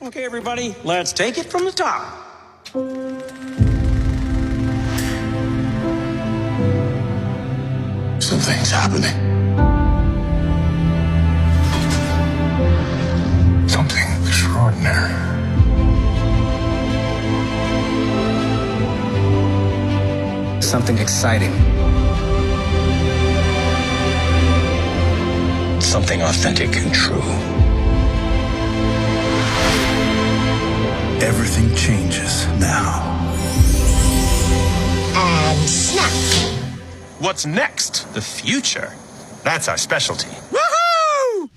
Okay, everybody, let's take it from the top. Something's happening. Something extraordinary. Something exciting. Something authentic and true. Everything changes now. And snap. What's next? The future. That's our specialty. Woohoo!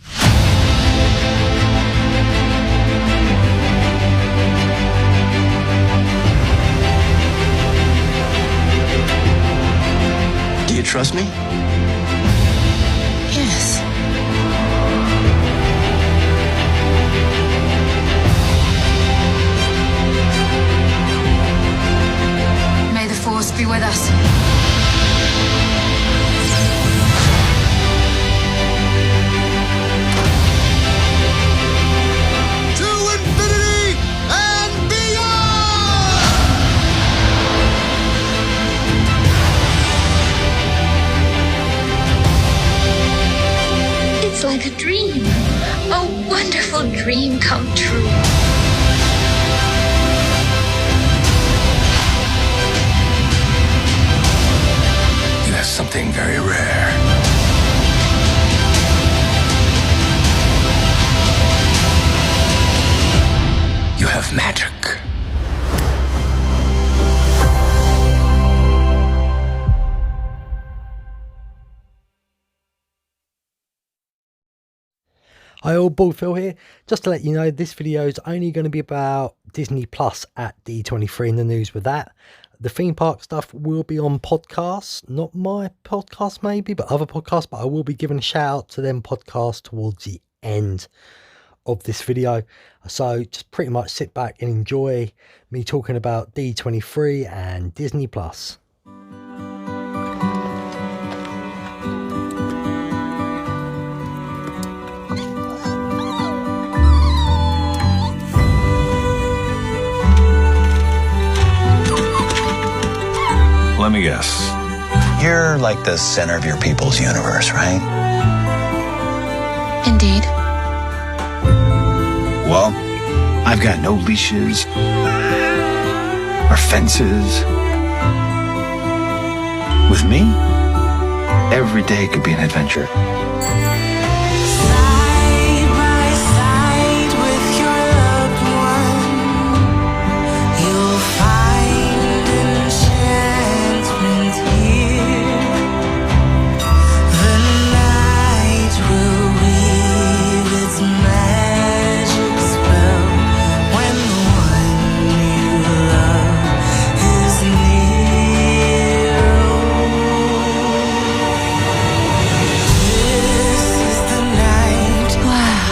Do you trust me? Yes. May the Force be with us. It's like a dream. A wonderful dream come true. You have something very rare. You have magic. Hi all, Bald Phil here. Just to let you know, this video is only going to be about Disney Plus at D23 in the news with that. The theme park stuff will be on podcasts, not my podcast maybe, but other podcasts, but I will be giving a shout out to them podcasts towards the end of this video. So just pretty much sit back and enjoy me talking about D23 and Disney Plus. Let me guess. You're like the center of your people's universe, right? Indeed. Well, I've got no leashes or fences. With me, every day could be an adventure. Side by side with your loved one, you'll find enchantment here. The night will weave its magic spell when the one you love is near. This is the night. Wow.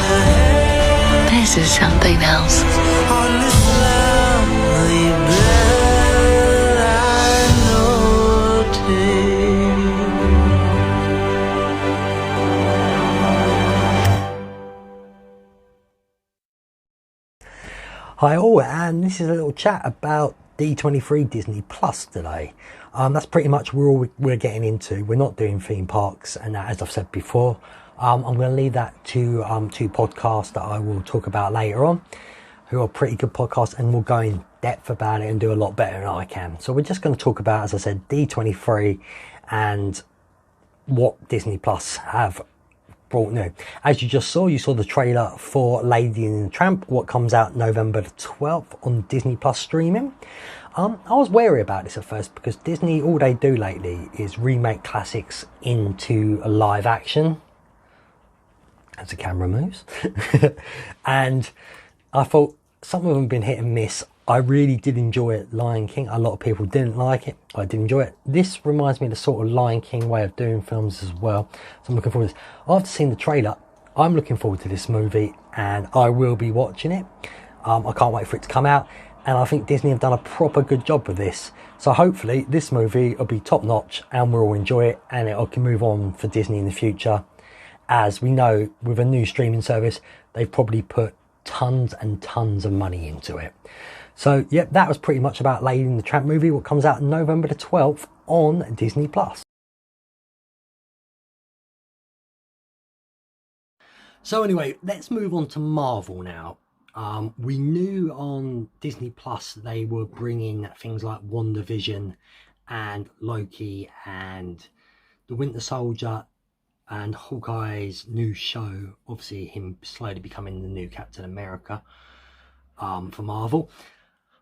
This is something else. On this lovely bed I noted. Hi all, and this is a little chat about D23 Disney Plus today. That's pretty much all we're getting into. We're not doing theme parks, and that, as I've said before, I'm going to leave that to two podcasts that I will talk about later on, who are pretty good podcasts, and will go in depth about it and do a lot better than I can. So we're just going to talk about, as I said, D23 and what Disney Plus have brought new. As you just saw, you saw the trailer for Lady and the Tramp, what comes out November the 12th on Disney Plus streaming. I was wary about this at first because Disney, all they do lately is remake classics into a live action as the camera moves. And I thought some of them have been hit and miss. I really did enjoy it, Lion King. A lot of people didn't like it. I did enjoy it. This reminds me of the sort of Lion King way of doing films as well. So I'm looking forward to this. After seeing the trailer, I'm looking forward to this movie and I will be watching it. I can't wait for it to come out. And I think Disney have done a proper good job with this. So hopefully this movie will be top notch and we'll all enjoy it and it can move on for Disney in the future. As we know, with a new streaming service, they've probably put tons and tons of money into it. So, yep, that was pretty much about Lady and the Tramp movie, what comes out November the 12th on Disney+. So anyway, let's move on to Marvel now. We knew on Disney Plus they were bringing things like WandaVision and Loki and the Winter Soldier and Hawkeye's new show, obviously him slowly becoming the new Captain America for Marvel.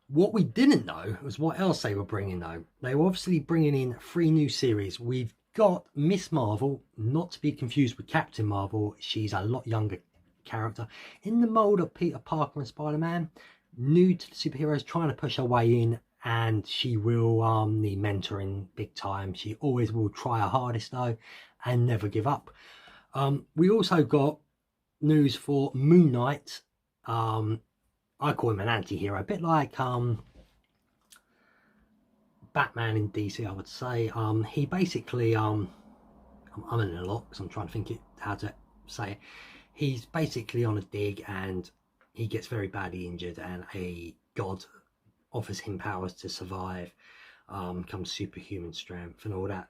What we didn't know was what else they were bringing though. They were obviously bringing in 3 new series. We've got Miss Marvel, not to be confused with Captain Marvel. She's a lot younger character in the mold of Peter Parker and Spider-Man, new to the superheroes, trying to push her way in, and she will need mentoring big time. She always will try her hardest though and never give up. We also got news for Moon Knight. I call him an anti-hero, a bit like Batman in DC, I would say. He basically I'm in a lot because I'm trying to think how to say it. He's basically on a dig and he gets very badly injured, and a god offers him powers to survive, comes superhuman strength and all that.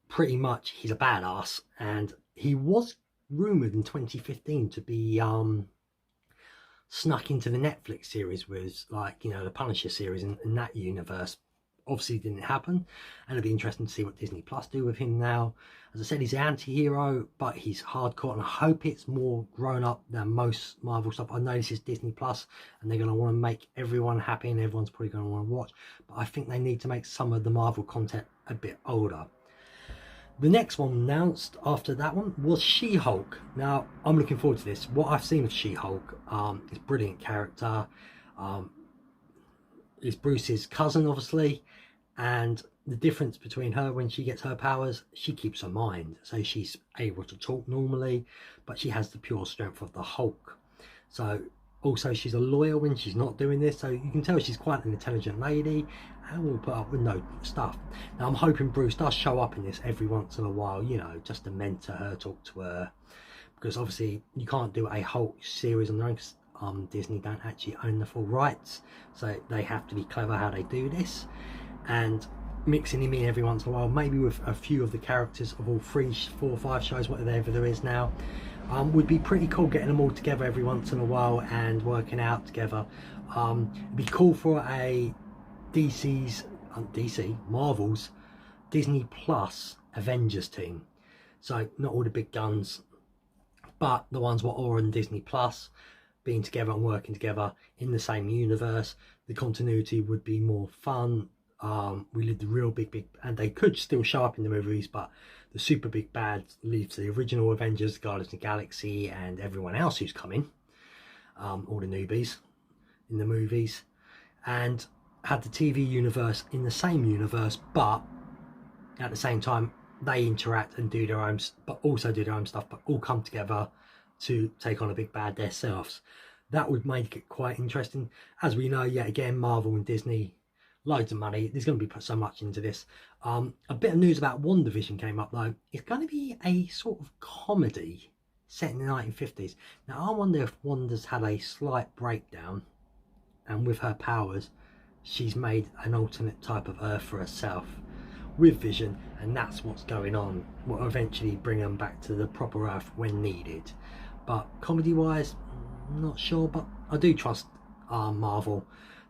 Pretty much he's a badass, and he was rumoured in 2015 to be snuck into the Netflix series with, like, you know, the Punisher series in that universe. Obviously didn't happen, and it'll be interesting to see what Disney Plus do with him now. As I said, he's an anti-hero, but he's hardcore, and I hope it's more grown up than most Marvel stuff. I know this is Disney Plus and they're going to want to make everyone happy and everyone's probably going to want to watch, but I think they need to make some of the Marvel content a bit older. The next one announced after that one was She-Hulk. Now, I'm looking forward to this. What I've seen of She-Hulk is a brilliant character. Is Bruce's cousin, obviously, and the difference between her when she gets her powers, she keeps her mind, so she's able to talk normally, but she has the pure strength of the Hulk. So also she's a lawyer when she's not doing this, so you can tell she's quite an intelligent lady and will put up with no stuff. Now I'm hoping Bruce does show up in this every once in a while, you know, just to mentor her, talk to her, because obviously you can't do a Hulk series on their own. Disney don't actually own the full rights, so they have to be clever how they do this, and mixing him in every once in a while, maybe with a few of the characters of all 3, 4, 5 shows, whatever there is now, would be pretty cool, getting them all together every once in a while and working out together. It'd be cool for a Marvel's Disney Plus Avengers team, so not all the big guns, but the ones what are on Disney Plus, being together and working together in the same universe. The continuity would be more fun. We leave the real big, and they could still show up in the movies, but the super big bad leaves the original Avengers, Guardians of the Galaxy, and everyone else who's coming, all the newbies in the movies, and had the TV universe in the same universe, but at the same time they interact and do their own, but also do their own stuff, but all come together to take on a big bad themselves. That would make it quite interesting. As we know, yet again, Marvel and Disney, loads of money. There's going to be put so much into this. A bit of news about WandaVision came up though. It's going to be a sort of comedy set in the 1950s. Now I wonder if Wanda's had a slight breakdown, and with her powers she's made an alternate type of Earth for herself with Vision, and that's what's going on. Will eventually bring them back to the proper Earth when needed. But comedy wise, I'm not sure, but I do trust Marvel.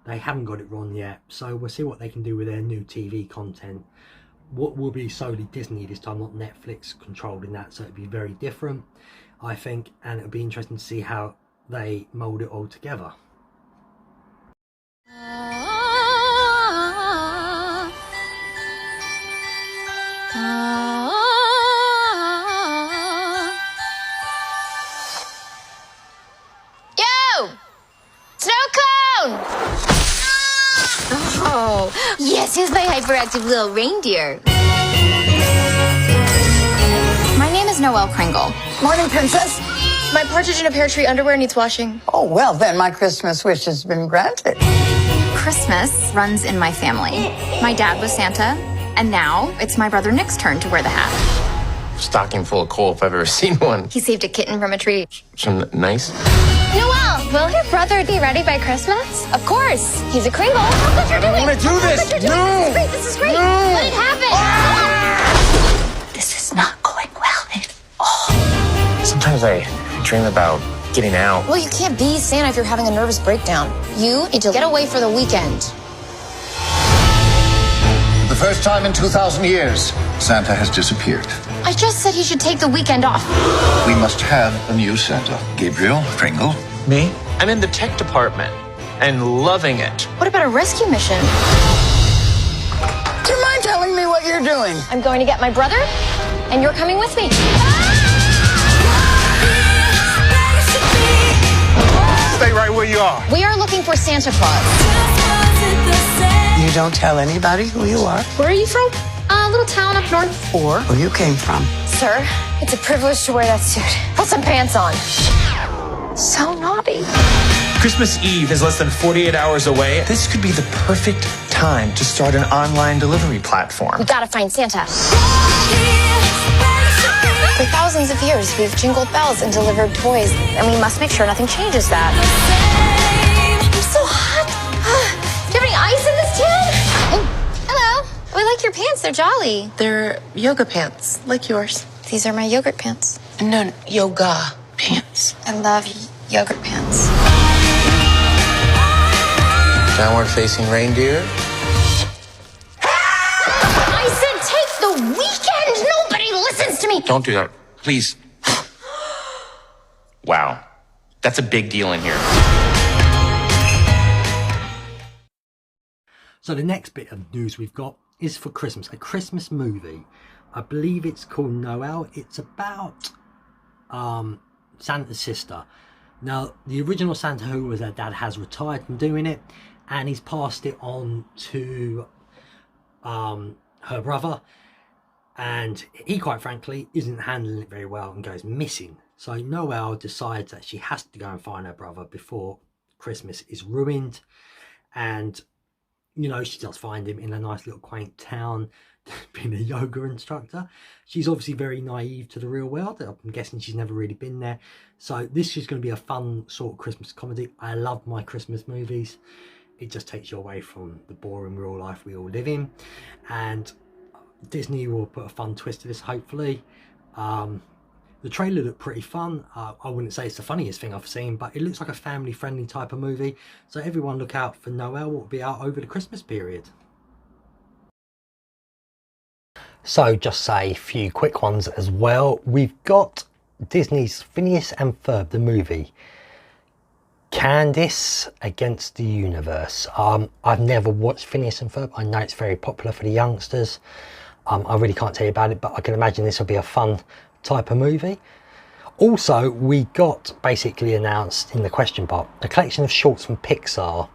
They haven't got it wrong yet, so we'll see what they can do with their new TV content. What will be solely Disney this time, not Netflix controlling that, so it'll be very different, I think, and it'll be interesting to see how they mould it all together. Oh, yes, here's my hyperactive little reindeer. My name is Noelle Kringle. Morning, Princess. My partridge in a pear tree underwear needs washing. Oh, well, then my Christmas wish has been granted. Christmas runs in my family. My dad was Santa, and now it's my brother Nick's turn to wear the hat. stocking full of coal if I've ever seen one. He saved a kitten from a tree. Some nice. Noel, will your brother be ready by Christmas? Of course. He's a Kringle. Look what you're doing. I want to do this. No. This is great. No. Let it happen. This is not going well at all. Sometimes I dream about getting out. Well, you can't be Santa if you're having a nervous breakdown. You need to get away for the weekend. The first time in 2,000 years, Santa has disappeared. I just said he should take the weekend off. We must have a new Santa. Gabriel, Pringle. Me? I'm in the tech department and loving it. What about a rescue mission? Do you mind telling me what you're doing? I'm going to get my brother, and you're coming with me. Stay right where you are. We are looking for Santa Claus. You don't tell anybody who you are Where are you from? A little town up north. or who you came from. Sir, it's a privilege to wear that suit. Put some pants on. So naughty. Christmas Eve is less than 48 hours away. This could be the perfect time to start an online delivery platform. We gotta find Santa. For thousands of years, we've jingled bells and delivered toys, and we must make sure nothing changes that. I'm so hot. Do you have any ice in this tin? Oh, hello. I like your pants. They're jolly. They're yoga pants, like yours. These are my yogurt pants. No, yoga pants. I love yogurt pants. Downward facing reindeer. I said take the weekend. Nobody listens to me. Don't do that, please. Wow, that's a big deal in here. So the next bit of news we've got is for Christmas, a Christmas movie. I believe it's called Noel. It's about Santa's sister. Now, the original Santa, who was her dad, has retired from doing it, and he's passed it on to her brother, and he, quite frankly, isn't handling it very well and goes missing. So Noel decides that she has to go and find her brother before Christmas is ruined, and you know, she does find him in a nice little quaint town, being a yoga instructor. She's obviously very naive to the real world. I'm guessing she's never really been there. So this is going to be a fun sort of Christmas comedy. I love my Christmas movies. It just takes you away from the boring real life we all live in. And Disney will put a fun twist to this, hopefully. The trailer looked pretty fun. I wouldn't say it's the funniest thing I've seen, but it looks like a family-friendly type of movie. So everyone look out for Noel, what will be out over the Christmas period. So just say a few quick ones as well. We've got Disney's Phineas and Ferb, the movie. Candace Against the Universe. I've never watched Phineas and Ferb. I know it's very popular for the youngsters. I really can't tell you about it, but I can imagine this will be a fun type of movie. Also, we got basically announced in the question part a collection of shorts from Pixar.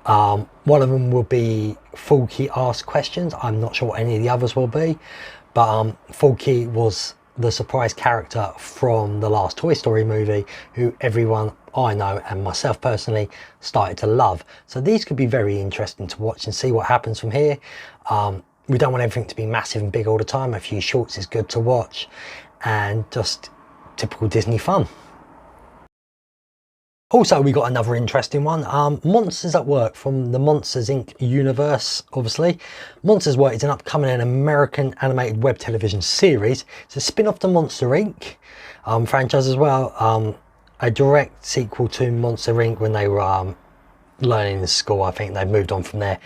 One of them will be Forky Ask Questions. I'm not sure what any of the others will be, but Forky was the surprise character from the last Toy Story movie, who everyone I know and myself personally started to love. So these could be very interesting to watch and see what happens from here. We don't want everything to be massive and big all the time. A few shorts is good to watch, and just typical Disney fun. Also, we got another interesting one. Monsters at Work from the Monsters Inc. universe, obviously. Monsters Work is an upcoming American animated web television series. It's a spin-off to Monster Inc. Franchise as well. A direct sequel to Monster Inc. when they were learning in school. I think they've moved on from there.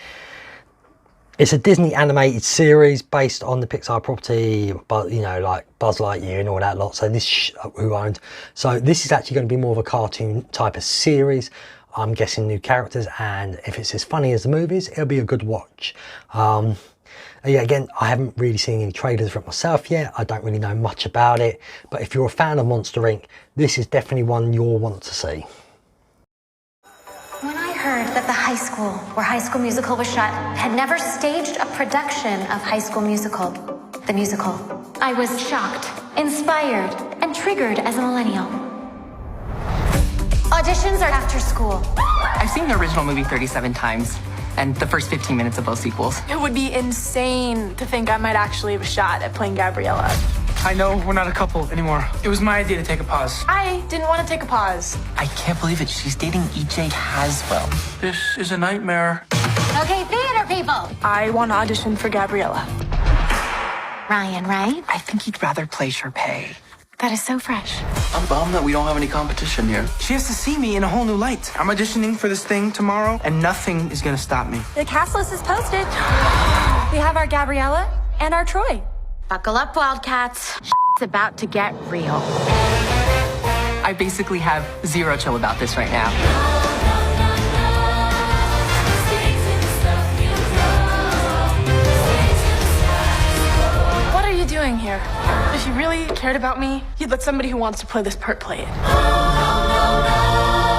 It's a Disney animated series based on the Pixar property, but you know, like Buzz Lightyear and all that lot. So this who owned. So this is actually going to be more of a cartoon type of series. I'm guessing new characters, and if it's as funny as the movies, it'll be a good watch. Yeah, again, I haven't really seen any trailers for it myself yet. I don't really know much about it, but if you're a fan of Monster Inc., this is definitely one you'll want to see. When I heard that the high school where High School Musical was shot had never staged a production of High School Musical, the musical, I was shocked, inspired, and triggered as a millennial. Auditions are after school. I've seen the original movie 37 times, and the first 15 minutes of both sequels. It would be insane to think I might actually have a shot at playing Gabriella. I know we're not a couple anymore. It was my idea to take a pause. I didn't want to take a pause. I can't believe it. She's dating EJ Haswell. This is a nightmare. Okay, theater people. I want to audition for Gabriella. Ryan, right? I think he'd rather play Sharpay. That is so fresh. I'm bummed that we don't have any competition here. She has to see me in a whole new light. I'm auditioning for this thing tomorrow, and nothing is gonna stop me. The cast list is posted. We have our Gabriella and our Troy. Buckle up, Wildcats. It's about to get real. I basically have zero chill about this right now. What are you doing here? If you really cared about me, you'd let somebody who wants to play this part play it.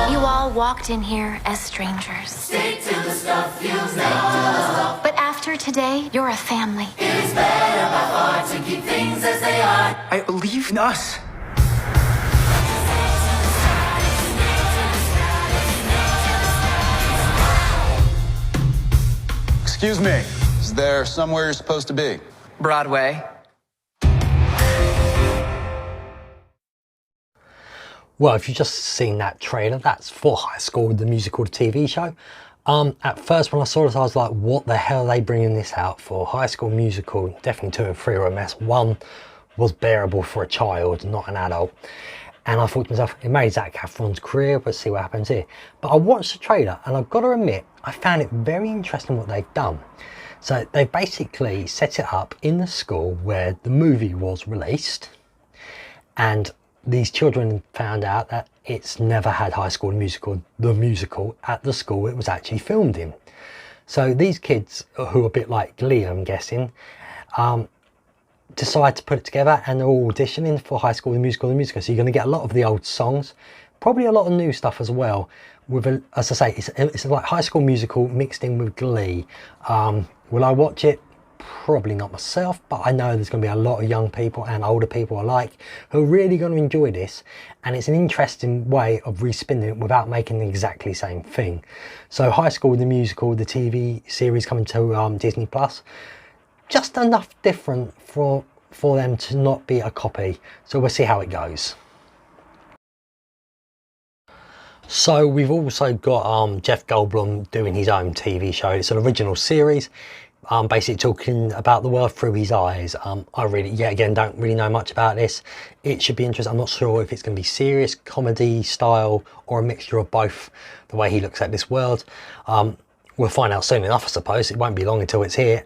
You all walked in here as strangers. Stick to the stuff you know. But after today, you're a family. It's better by far to keep things as they are. I believe in us. Excuse me, is there somewhere you're supposed to be? Broadway. Well, if you've just seen that trailer, that's for High School, the musical, the TV show. At first when I saw this, I was like, what the hell are they bringing this out for? High School Musical, definitely 2 and 3 were a mess. 1 was bearable for a child, not an adult. And I thought to myself, it made Zac Efron's career, but see what happens here. But I watched the trailer and I've got to admit, I found it very interesting what they've done. So they basically set it up in the school where the movie was released, and these children found out that it's never had High School Musical, the musical, at the school it was actually filmed in. So these kids, who are a bit like Glee, I'm guessing, decide to put it together, and they're all auditioning for High School Musical, the musical. So you're going to get a lot of the old songs, probably a lot of new stuff as well. With as I say, it's like High School Musical mixed in with Glee. Will I watch it? Probably not myself, but I know there's going to be a lot of young people and older people alike who are really going to enjoy this, and it's an interesting way of respinning it without making the exactly same thing. So High School the Musical, the TV series coming to Disney Plus, just enough different for them to not be a copy. So we'll see how it goes. So we've also got Jeff Goldblum doing his own TV show. It's an original series, basically talking about the world through his eyes. I really, again, don't really know much about this. It should be interesting. I'm not sure if it's going to be serious, comedy style, or a mixture of both, the way he looks at this world. We'll find out soon enough, I suppose. It won't be long until it's here.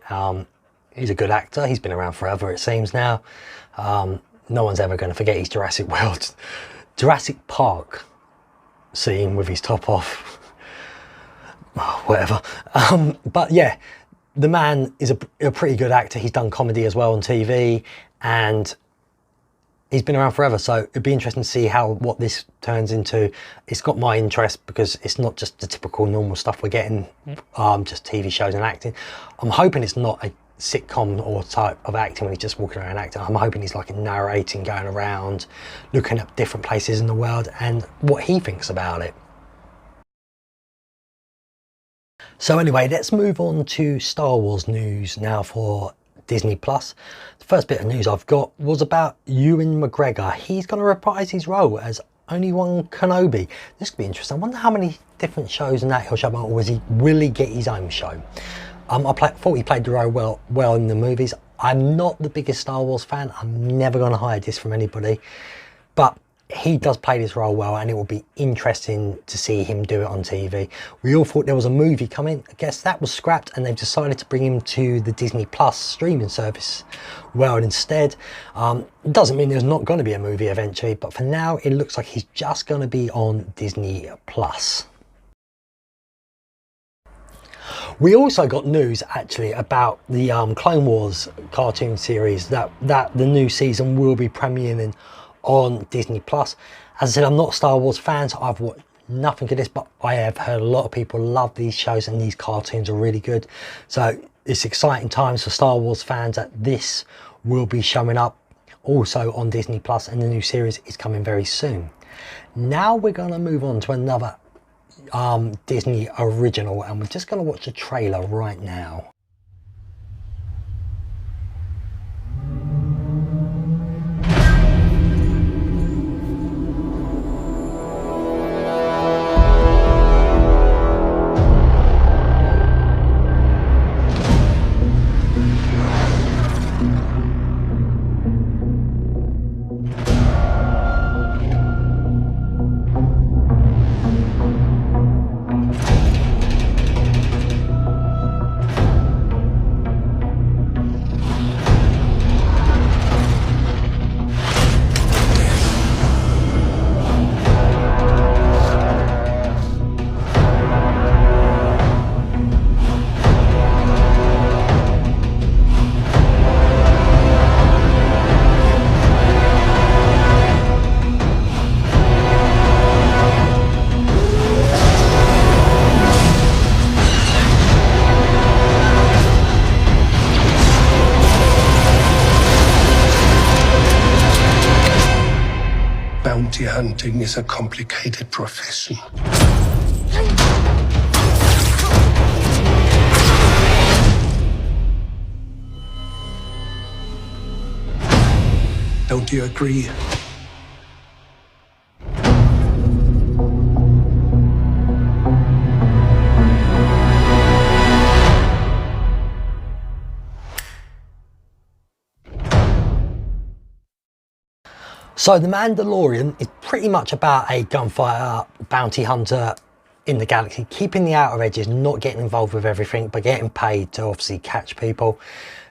He's a good actor. He's been around forever, it seems now. No one's ever going to forget his Jurassic Park scene with his top off. Whatever. But yeah, the man is a pretty good actor. He's done comedy as well on TV, and he's been around forever. So it'd be interesting to see what this turns into. It's got my interest because it's not just the typical normal stuff we're getting, just TV shows and acting. I'm hoping it's not a sitcom or type of acting when he's just walking around acting. I'm hoping he's like narrating, going around, looking at different places in the world and what he thinks about it. So anyway, let's move on to Star Wars news now for Disney Plus. The first bit of news I've got was about Ewan McGregor. He's going to reprise his role as Obi-Wan Kenobi. This could be interesting. I wonder how many different shows in that he'll show up, or will he get his own show? I thought he played the role well in the movies. I'm not the biggest Star Wars fan. I'm never going to hide this from anybody. But he does play this role well, and it will be interesting to see him do it on TV. We all thought there was a movie coming. I guess that was scrapped, and they've decided to bring him to the Disney Plus streaming service world instead. It doesn't mean there's not going to be a movie eventually, but for now it looks like he's just going to be on Disney Plus. We also got news actually about the Clone Wars cartoon series that the new season will be premiering on Disney Plus. As I said, I'm not a Star Wars fan, so I've watched nothing of this, but I have heard a lot of people love these shows and these cartoons are really good. So it's exciting times for Star Wars fans that this will be showing up also on Disney Plus, and the new series is coming very soon. Now we're going to move on to another Disney original, and we're just going to watch the trailer right now. Bounty hunting is a complicated profession. Don't you agree? So The Mandalorian is pretty much about a gunfighter, bounty hunter in the galaxy, keeping the outer edges, not getting involved with everything, but getting paid to obviously catch people.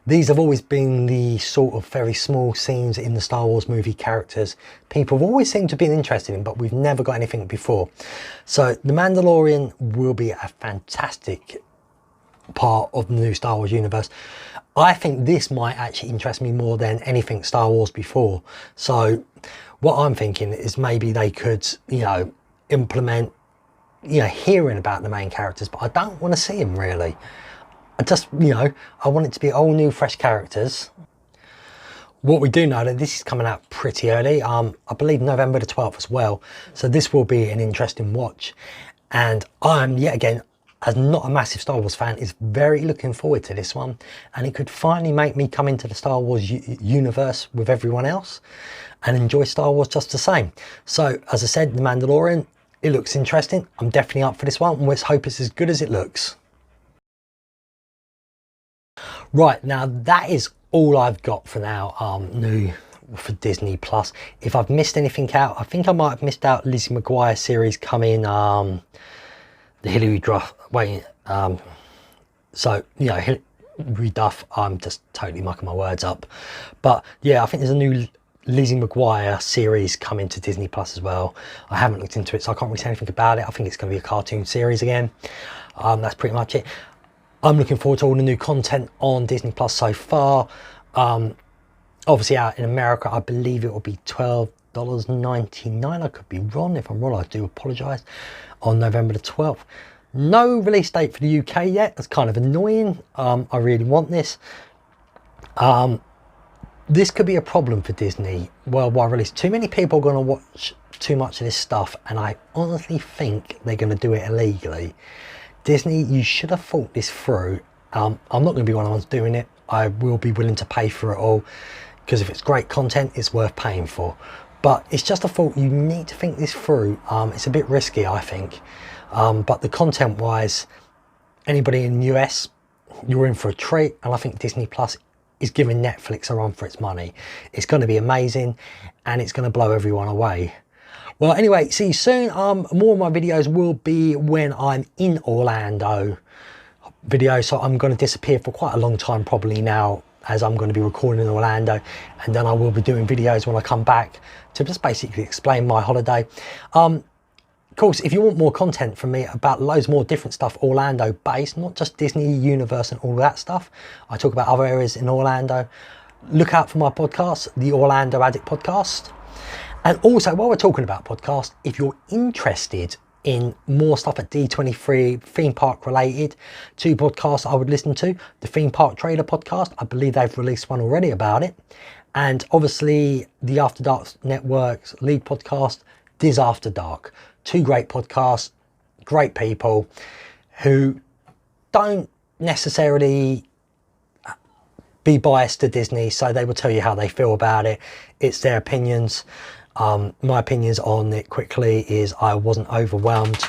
These have always been the sort of very small scenes in the Star Wars movie characters people have always seemed to be interested in, but we've never got anything before. So The Mandalorian will be a fantastic part of the new Star Wars universe. I think this might actually interest me more than anything Star Wars before. So what I'm thinking is maybe they could, you know, implement, you know, hearing about the main characters, but I don't want to see them really. I just, you know, I want it to be all new, fresh characters. What we do know that this is coming out pretty early, I believe November the 12th as well. So this will be an interesting watch. And I'm, yet again, as not a massive Star Wars fan, is very looking forward to this one. And it could finally make me come into the Star Wars universe with everyone else and enjoy Star Wars just the same. So, as I said, The Mandalorian, it looks interesting. I'm definitely up for this one, and let's hope it's as good as it looks. Right, now that is all I've got for now, new for Disney Plus. If I've missed anything out, I think I might have missed out Lizzie McGuire series coming, the Hilary Duff, so, you know, Hilary Duff, I'm just totally mucking my words up. But yeah, I think there's a new Lizzie McGuire series coming to Disney Plus as well. I haven't looked into it, so I can't really say anything about it. I think it's going to be a cartoon series again. That's pretty much it. I'm looking forward to all the new content on Disney Plus so far. Obviously out in America, I believe it will be $12.99. I could be wrong. If I'm wrong, I do apologise. On November the 12th. No release date for the UK yet. That's kind of annoying. I really want this. This could be a problem for Disney worldwide release. Too many people are going to watch too much of this stuff, and I honestly think they're going to do it illegally. Disney, you should have thought this through. I'm not going to be one of the ones doing it. I will be willing to pay for it all, because if it's great content, it's worth paying for. But it's just a thought, you need to think this through. It's a bit risky, I think. But the content wise, anybody in the US, you're in for a treat. And I think Disney Plus is giving Netflix a run for its money. It's going to be amazing, and it's going to blow everyone away. Well, anyway, see you soon. More of my videos will be when I'm in Orlando video. So I'm going to disappear for quite a long time probably now, as I'm going to be recording in Orlando, and then I will be doing videos when I come back to just basically explain my holiday. Of course, if you want more content from me about loads more different stuff Orlando based, not just Disney Universe and all that stuff, I talk about other areas in Orlando, look out for my podcast, the Orlando Addict podcast. And also, while we're talking about podcasts, if you're interested in more stuff at D23 theme park related, two podcasts I would listen to: the Theme Park Trailer podcast, I believe they've released one already about it, and obviously the After Dark Network's lead podcast, Diz After Dark. Two great podcasts, great people who don't necessarily be biased to Disney, so they will tell you how they feel about it. It's their opinions. My opinions on it quickly is I wasn't overwhelmed,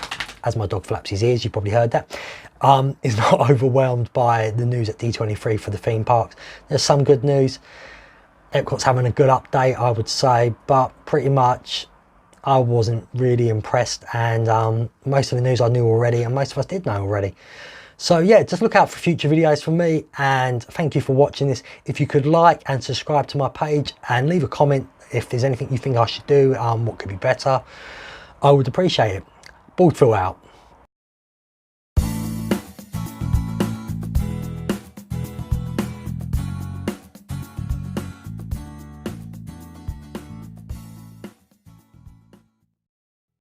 as my dog flaps his ears, you probably heard that, is not overwhelmed by the news at D23 for the theme parks. There's some good news. Epcot's having a good update, I would say, but pretty much I wasn't really impressed, and most of the news I knew already, and most of us did know already. So yeah, just look out for future videos from me, and thank you for watching this. If you could like and subscribe to my page and leave a comment if there's anything you think I should do, what could be better, I would appreciate it. Bald Phil out.